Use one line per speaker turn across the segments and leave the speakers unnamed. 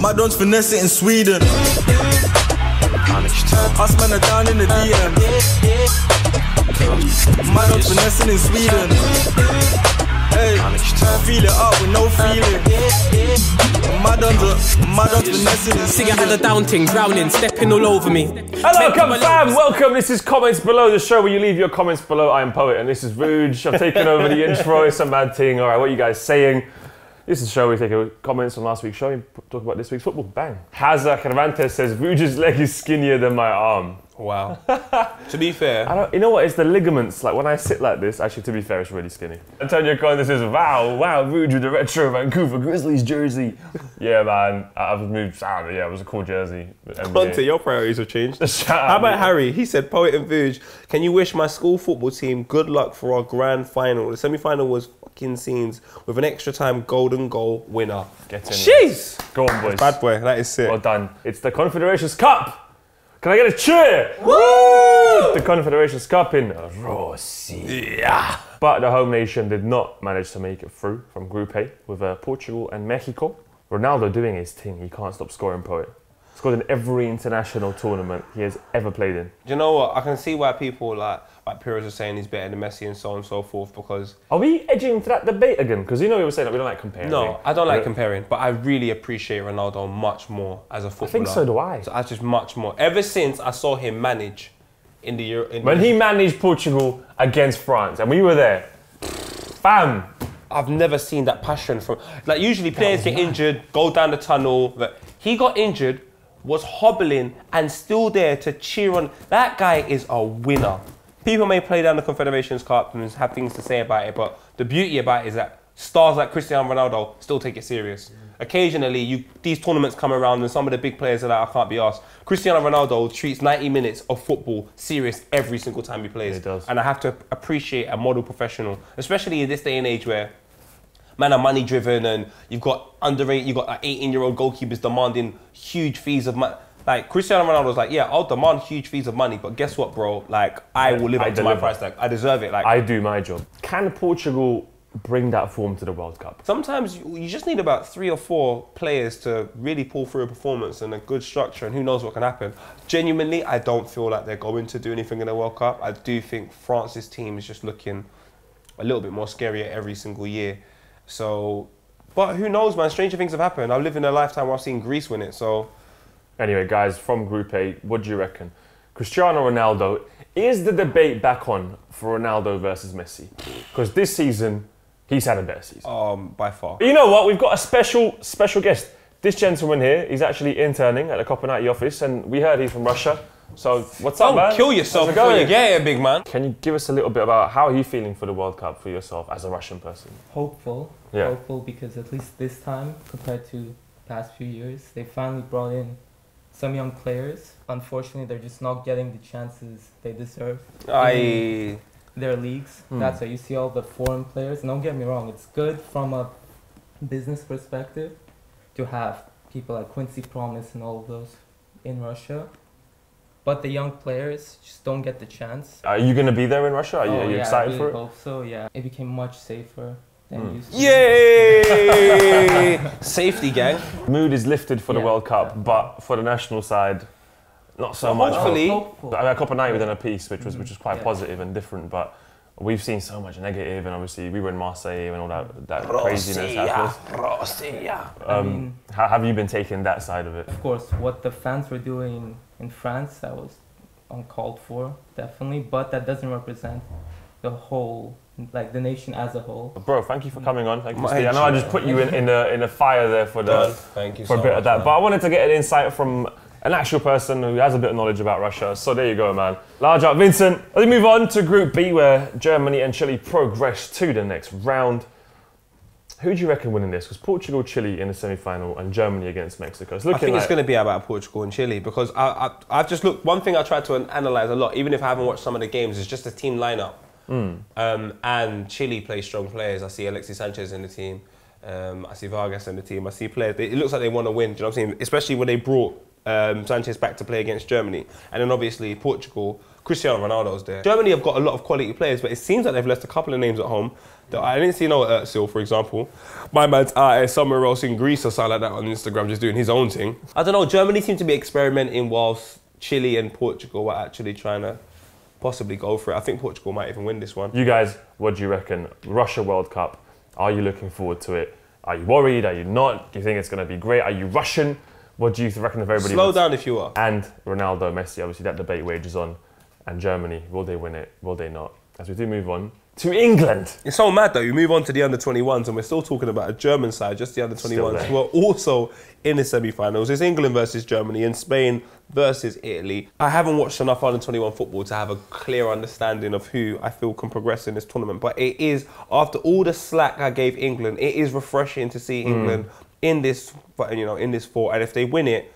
Madon's finesse it in Sweden. Us men are down in the DM. Madon's finessing in Sweden. Hey, feel it up with no feeling. Madon's finessing in
See, I had a down ting, drowning, stepping all over me.
Hello, fam, welcome. This is Comments Below, the show where you leave your comments below. I am Poet, and this is Rouge. I've taken over the intro. It's a mad thing. All right, what are you guys saying? This is the show we take comments on last week's show and talk about this week's football. Bang. Hazza Cervantes says, Rouge's leg is skinnier than my arm.
Wow. To be fair.
You know what, it's the ligaments. Like when I sit like this, actually to be fair, it's really skinny. Antonio Conde says, wow, Rouge with the retro Vancouver Grizzlies jersey. Yeah, man, I've moved, yeah, it was a cool jersey.
Conte, your priorities have changed. How about Harry? He said, Poet and Rouge, can you wish my school football team good luck for our grand final? The semi-final was fucking scenes with an extra time golden goal winner.
Get in.
Jeez!
Go on, boys.
Bad boy, that is sick.
Well done. It's the Confederations Cup. Can I get a cheer? Woo! The Confederations Cup in Rossi. Yeah. But the home nation did not manage to make it through from Group A with Portugal and Mexico. Ronaldo doing his thing. He can't stop scoring, Poet. Scored in every international tournament he has ever played in.
Do you know what? I can see why people like Pires are saying he's better than Messi and so on and so forth, because...
Are we edging to that debate again? Because you know we were saying that we don't like comparing.
No, I don't like comparing, but I really appreciate Ronaldo much more as a footballer.
I think so do I.
So I just much more. Ever since I saw him manage in the Euro...
When he managed Portugal against France and we were there, bam!
I've never seen that passion from... Like usually players get injured, go down the tunnel, but he got injured, was hobbling and still there to cheer on. That guy is a winner. People may play down the Confederations Cup and have things to say about it, but the beauty about it is that stars like Cristiano Ronaldo still take it serious. Occasionally, these tournaments come around and some of the big players are like, I can't be asked. Cristiano Ronaldo treats 90 minutes of football serious every single time he plays.
He does.
And I have to appreciate a model professional, especially in this day and age where man are money driven and you've got like 18-year-old goalkeepers demanding huge fees of money. Like Cristiano Ronaldo's like, yeah, I'll demand huge fees of money, but guess what, bro? Like I will live up to my price tag. I deserve it. Like
I do my job. Can Portugal bring that form to the World Cup?
Sometimes you just need about 3 or 4 players to really pull through a performance and a good structure, and who knows what can happen. Genuinely, I don't feel like they're going to do anything in the World Cup. I do think France's team is just looking a little bit more scarier every single year. So, but who knows, man? Stranger things have happened. I've lived in a lifetime where I've seen Greece win it, so...
Anyway, guys, from Group A, what do you reckon? Cristiano Ronaldo, is the debate back on for Ronaldo versus Messi? Because this season, he's had a better season.
By far.
But you know what? We've got a special guest. This gentleman here, he's actually interning at the Copenhagen office, and we heard he's from Russia. So, what's up, man?
Don't kill yourself before you get here, big man.
Can you give us a little bit about how are you feeling for the World Cup for yourself as a Russian person?
Hopeful.
Yeah.
Hopeful because at least this time, compared to the past few years, they finally brought in some young players. Unfortunately, they're just not getting the chances they deserve in their leagues. That's why you see all the foreign players. And don't get me wrong, it's good from a business perspective to have people like Quincy Promes and all of those in Russia. But the young players just don't get the chance.
Are you going to be there in Russia? Are you excited for it?
I hope so, yeah. It became much safer than used to.
Yay! Safety, gang.
Mood is lifted for the World Cup, but for the national side, not so much.
Hopefully.
I mean, Copenhagen done a piece which was quite positive and different, but we've seen so much negative, and obviously we were in Marseille and all that craziness happened. How have you been taking that side of it?
Of course, what the fans were doing in France, that was uncalled for, definitely, but that doesn't represent the whole, like the nation as a whole.
Bro, thank you for coming on. Thank you, Steve. I know I just put you in a fire there for
thank you
for
so
a bit
much,
of that,
man.
but I wanted to get an insight from an actual person who has a bit of knowledge about Russia. So there you go, man. Large up, Vincent. Let's move on to Group B, where Germany and Chile progress to the next round. Who do you reckon winning this? Because Portugal, Chile in the semi-final and Germany against Mexico.
I think it's going to be about Portugal and Chile, because I've just looked. One thing I tried to analyse a lot, even if I haven't watched some of the games, is just the team lineup. And Chile plays strong players. I see Alexis Sanchez in the team. I see Vargas in the team. I see players. It looks like they want to win. Do you know what I'm saying? Especially when they brought Sanchez back to play against Germany. And then obviously Portugal Cristiano Ronaldo's there. Germany have got a lot of quality players, but it seems like they've left a couple of names at home. I didn't see no Özil, for example. My man's out somewhere else in Greece or something like that on Instagram, just doing his own thing. I don't know, Germany seemed to be experimenting whilst Chile and Portugal were actually trying to possibly go for it. I think Portugal might even win this one.
You guys, what do you reckon? Russia World Cup, are you looking forward to it? Are you worried? Are you not? Do you think it's going to be great? Are you Russian? What do you reckon of everybody?
Slow down if you are.
And Ronaldo, Messi, obviously that debate wages on. And Germany, will they win it? Will they not? As we do move on to England.
It's so mad though, you move on to the under-21s and we're still talking about a German side, just the under-21s, who are also in the semi-finals. It's England versus Germany and Spain versus Italy. I haven't watched enough under-21 football to have a clear understanding of who I feel can progress in this tournament. But it is, after all the slack I gave England, it is refreshing to see England in this, you know, in this fort. And if they win it,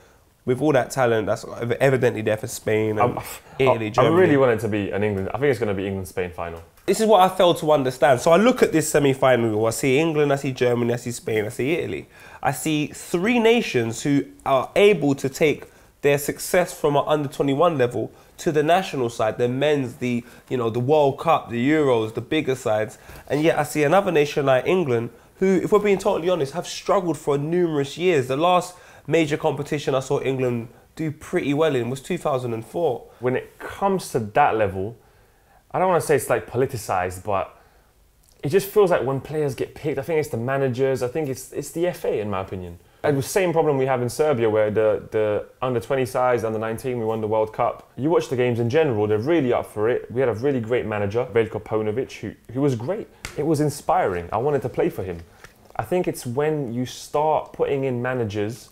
with all that talent, that's evidently there for Spain and Italy, Germany.
I really want it to be an England. I think it's going to be England-Spain final.
This is what I failed to understand. So I look at this semi-final. I see England, I see Germany, I see Spain, I see Italy. I see three nations who are able to take their success from an under-21 level to the national side, the men's, the World Cup, the Euros, the bigger sides. And yet I see another nation like England who, if we're being totally honest, have struggled for numerous years. The last major competition I saw England do pretty well in was 2004.
When it comes to that level, I don't want to say it's like politicized, but it just feels like when players get picked, I think it's the managers, I think it's the FA in my opinion. And the same problem we have in Serbia where the under-20 sides, under-19, we won the World Cup. You watch the games in general, they're really up for it. We had a really great manager, Veljko Paunovic, who was great. It was inspiring. I wanted to play for him. I think it's when you start putting in managers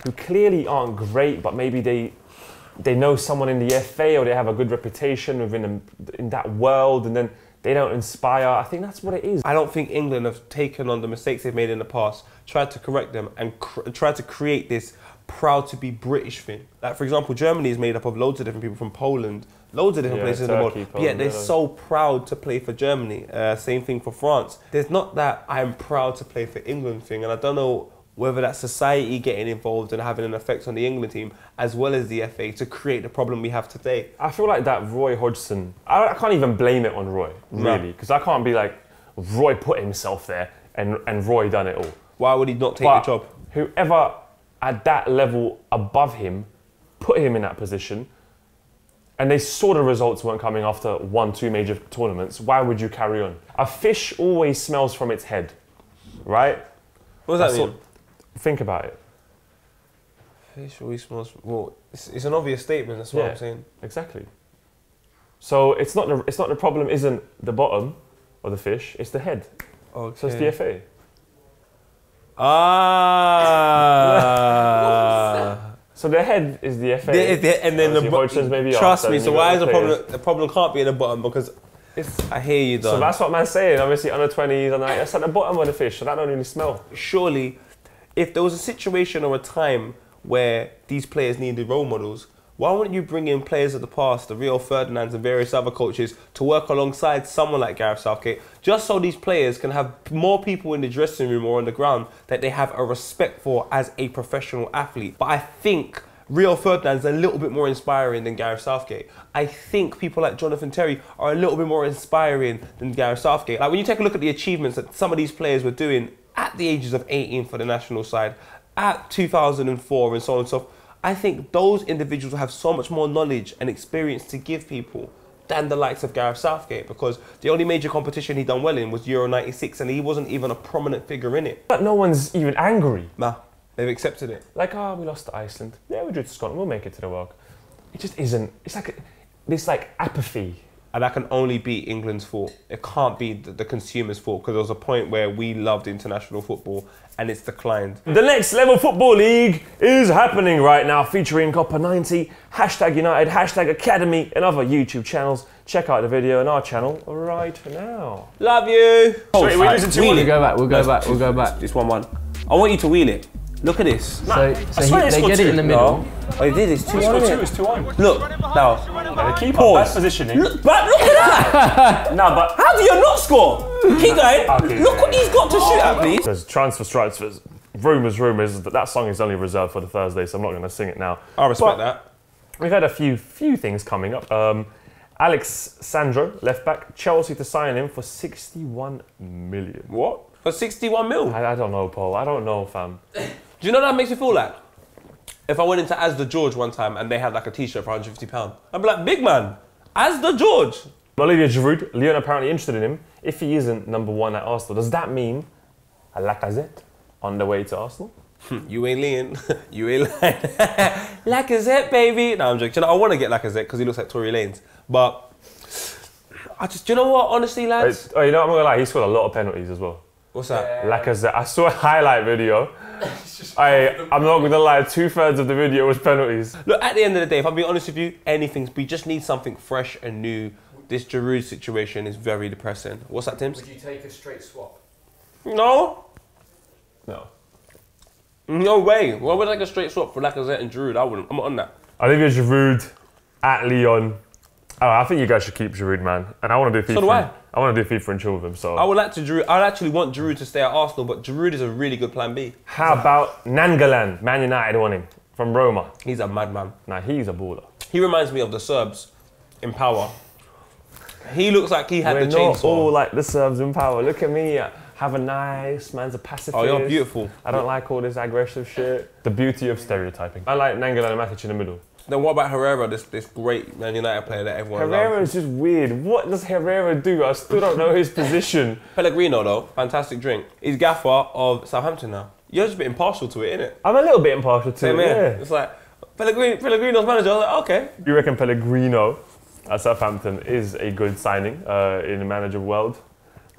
who clearly aren't great, but maybe they know someone in the FA or they have a good reputation in that world, and then they don't inspire. I think that's what it is.
I don't think England have taken on the mistakes they've made in the past, tried to correct them, and tried to create this proud to be British thing. Like, for example, Germany is made up of loads of different people from Poland, loads of different places in the world, but yet they're so proud to play for Germany. Same thing for France. There's not that I'm proud to play for England thing, and I don't know whether that's society getting involved and having an effect on the England team, as well as the FA, to create the problem we have today.
I feel like that Roy Hodgson, I can't even blame it on Roy, really, because I can't be like, Roy put himself there and Roy done it all.
Why would he not take the job?
Whoever at that level above him put him in that position, and they saw the results weren't coming after 1-2 major tournaments, why would you carry on? A fish always smells from its head, right?
What does that mean?
Think about it.
Fish always smells. Well, it's an obvious statement. That's what I'm saying.
Exactly. So it's not the problem. Isn't the bottom of the fish? It's the head.
Okay.
So it's the FA. So the head is the FA.
And then the bottom.
Maybe
trust me. So why is the problem? The problem can't be in the bottom because I hear you, Don.
So that's what man's saying. Obviously, under 20s and that's at the bottom of the fish. So that don't really smell.
Surely, if there was a situation or a time where these players needed role models, why wouldn't you bring in players of the past, the Rio Ferdinands and various other coaches, to work alongside someone like Gareth Southgate, just so these players can have more people in the dressing room or on the ground that they have a respect for as a professional athlete? But I think Rio Ferdinand's a little bit more inspiring than Gareth Southgate. I think people like Jonathan Terry are a little bit more inspiring than Gareth Southgate. Like when you take a look at the achievements that some of these players were doing at the ages of 18 for the national side, at 2004 and so on and so forth, I think those individuals have so much more knowledge and experience to give people than the likes of Gareth Southgate, because the only major competition he done well in was Euro 96 and he wasn't even a prominent figure in it.
But no one's even angry.
Nah, they've accepted it.
Like, we lost to Iceland. Yeah, we drew to Scotland, we'll make it to the World Cup. It just isn't. It's like this apathy.
And that can only be England's fault. It can't be the consumer's fault, because there was a point where we loved international football and it's declined.
The Next Level Football League is happening right now, featuring Copper 90, #United, #Academy and other YouTube channels. Check out the video on our channel right now.
Love you.
Sorry, we listen to
We'll go back.
It's 1-1. I want you to wheel it. Look at this.
So they get it in the middle.
Oh, he did. It's 2-1.
It's 2-1.
Look, now.
The keeper, bad positioning.
Look at that.
No, but
How do you not score? Keep going.
Okay,
Look what he's got to shoot at, please.
There's transfers. Rumours that song is only reserved for the Thursday, so I'm not going to sing it now.
I respect that.
We've had a few things coming up. Alex Sandro, left back, Chelsea to sign him for 61 million.
What? For 61 mil?
I don't know, Paul. I don't know, fam.
Do you know what that makes me feel like? If I went into As the George one time and they had like a t-shirt for £150, I'd be like, big man, As the George.
Olivier Giroud, Lyon apparently interested in him. If he isn't number one at Arsenal, does that mean a Lacazette on the way to Arsenal?
You ain't lean. You ain't lying. Lacazette, baby. No, I'm joking. You know, I want to get Lacazette because he looks like Tory Lanez. But do you know what? Honestly, lads.
Oh, you know, I'm not gonna lie. He scored a lot of penalties as well.
What's that?
Lacazette. I saw a highlight video. I'm not gonna lie. 2/3 of the video was penalties.
Look, at the end of the day, if I'm being honest with you, we just need something fresh and new. This Giroud situation is very depressing. What's that, Tim?
Would you take a straight swap?
No.
No.
No way. Why would I take a straight swap for Lacazette and Giroud? I wouldn't. I'm not on that.
Olivier Giroud at Lyon. Oh, I think you guys should keep Giroud, man. And I want to do FIFA.
So do I.
I want to do FIFA and chill with him. So
I would like to Giroud. I'd actually want Giroud to stay at Arsenal, but Giroud is a really good plan B.
How about Nangolan? Man United want him from Roma.
He's a madman.
Nah, he's a baller.
He reminds me of the Serbs in power. He looks like he had
We're
the
not
chainsaw.
all like the Serbs in power. Look at me. Have a nice, man's a pacifist.
Oh, you're beautiful.
I don't like all this aggressive shit. The beauty of stereotyping. I like Nangolan and Matic in the middle.
Then what about Herrera, this great Man United player that everyone
Herrera
loves?
is just weird. What does Herrera do? I still don't know his position.
Pellegrino, though, fantastic drink. He's gaffer of Southampton now. You're just a bit impartial to it, innit?
I'm a little bit impartial to
Same
it,
here.
yeah.
It's like, Pellegrino's manager. I was like, okay.
You reckon Pellegrino at Southampton is a good signing in the manager world?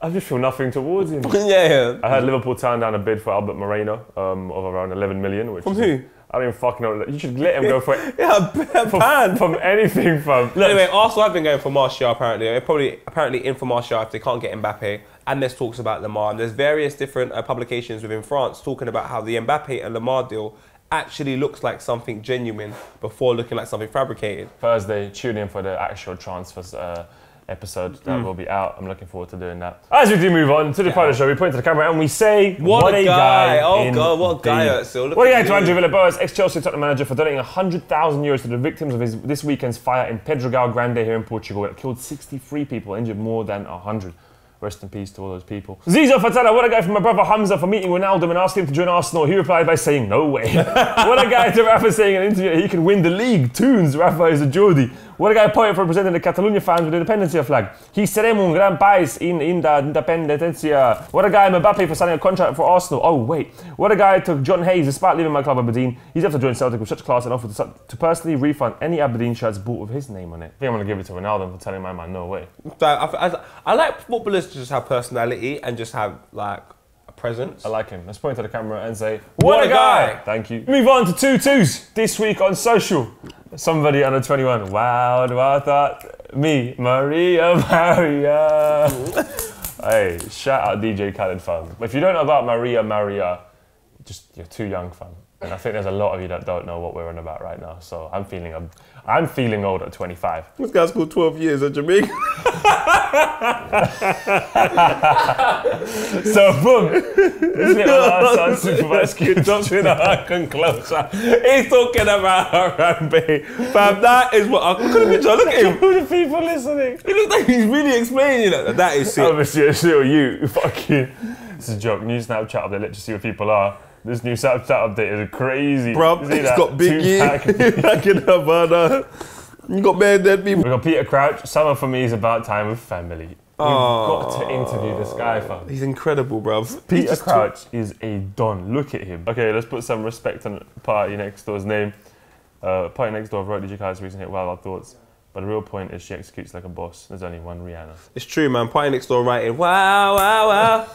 I just feel nothing towards him.
Yeah.
I heard Liverpool turn down a bid for Albert Moreno of around 11 million. Which
From
is,
who?
I don't even fucking know. You should let him go for it.
Yeah,
from anything, fam.
Anyway, Arsenal have been going for Martial apparently. They're probably apparently in for Martial if they can't get Mbappe. And there's talks about Lamar. And there's various different publications within France talking about how the Mbappe and Lamar deal actually looks like something genuine before looking like something fabricated.
Thursday, tune in for the actual transfers episode that will be out. I'm looking forward to doing that. As we do move on to the part of the show, we point to the camera and we say,
What a guy. Oh
indeed.
God, what a guy, Özil.
What a guy to Andrew Villas-Boas, ex-Chelsea Tottenham manager, for donating €100,000 to the victims of this weekend's fire in Pedregal Grande here in Portugal. It killed 63 people, injured more than 100. Rest in peace to all those people. Zizo Fatala, what a guy from my brother Hamza for meeting Ronaldo and asking him to join Arsenal. He replied by saying, no way. What a guy to Rafa saying in an interview that he can win the league. Tunes, Rafa is a Geordie. What a guy poet for representing the Catalonia fans with the Independencia flag. He seremos un gran país in the Independencia. What a guy Mbappe for signing a contract for Arsenal. Oh wait. What a guy to John Hayes, despite leaving my club Aberdeen. He's have to join Celtic with such class and offered to personally refund any Aberdeen shirts bought with his name on it. I think I'm going to give it to Ronaldo for telling my man no way.
I like footballers to just have personality and just have like a presence.
I like him. Let's point to the camera and say, what a guy! Thank you. Move on to 2-2s this week on social. Somebody under 21. Wow, do I thought me, Maria. Hey, shout out DJ Khaled, fam. If you don't know about Maria, just you're too young, fam. And I think there's a lot of you that don't know what we're on about right now. So I'm feeling old at 25.
This guy's called 12 years at Jamaica.
So boom, this little ass supervised kid jumps in a closer.
He's talking about Harambe. Fam, that is what I couldn't picture. Look at him.
Who the people listening?
He looks like he's really explaining that. That is sick.
Obviously, it's still you. Fucking. It's a joke. New Snapchat update. Let's just see what people are. This new Snapchat update is crazy.
Bro, it's got Biggie. Back in Havana. You got mad dead people.
We got Peter Crouch. Summer for me is about time with family. We've got to interview this guy, fam.
He's incredible, bro.
Peter Crouch is a don. Look at him. Okay, let's put some respect on Party Next Door's name. Party Next Door wrote DJ Khaled's recent hit Wild Wild Thoughts. But the real point is she executes like a boss. There's only one Rihanna.
It's true, man. Party Next Door writing, wow, wow, wow.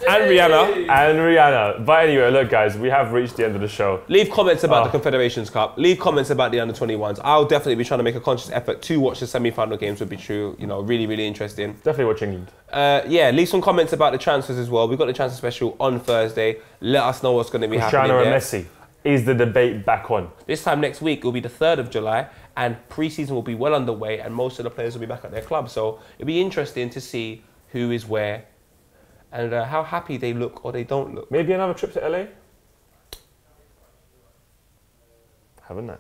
And Rihanna.
But anyway, look, guys, we have reached the end of the show.
Leave comments about the Confederations Cup. Leave comments about the under-21s. I'll definitely be trying to make a conscious effort to watch the semi-final games. Would be true. You know, really, really interesting.
Definitely watch England.
Yeah, leave some comments about the transfers as well. We've got the transfer special on Thursday. Let us know what's going to be happening
Cristiano
there.
and Messi. Is the debate back on?
This time next week, it will be the 3rd of July, and pre-season will be well underway, and most of the players will be back at their club. So it'll be interesting to see who is where and how happy they look or they don't look.
Maybe another trip to LA? Have a nice.